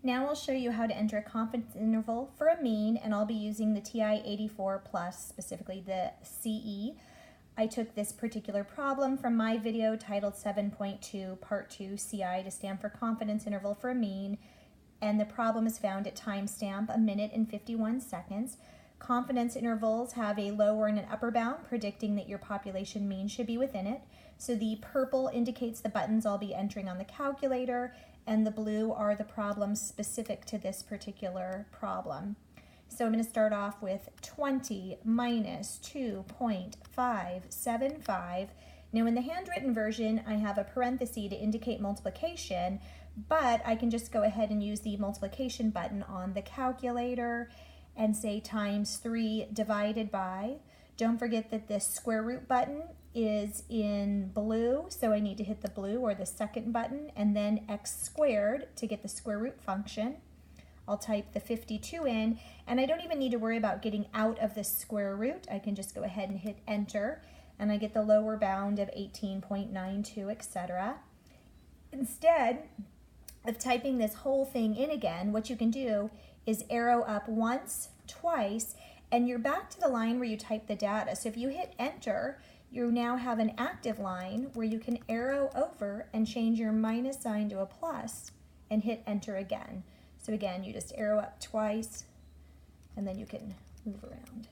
Now I'll show you how to enter a confidence interval for a mean, and I'll be using the TI-84 plus, specifically the CE. I took this particular problem from my video titled 7.2 Part 2 CI to stand for confidence interval for a mean, and the problem is found at timestamp 1 minute and 51 seconds. Confidence intervals have a lower and an upper bound predicting that your population mean should be within it. So the purple indicates the buttons I'll be entering on the calculator, and the blue are the problems specific to this particular problem. So I'm going to start off with 20 minus 2.575. Now in the handwritten version, I have a parenthesis to indicate multiplication, but I can just go ahead and use the multiplication button on the calculator and say times 3 divided by. Don't forget that this square root button is in blue, so I need to hit the blue or the second button, and then x squared to get the square root function. I'll type the 52 in, and I don't even need to worry about getting out of the square root. I can just go ahead and hit enter, and I get the lower bound of 18.92, etc. Instead of typing this whole thing in again, what you can do is arrow up once, twice, and you're back to the line where you type the data. So if you hit enter, you now have an active line where you can arrow over and change your minus sign to a plus and hit enter again. So again, you just arrow up twice and then you can move around.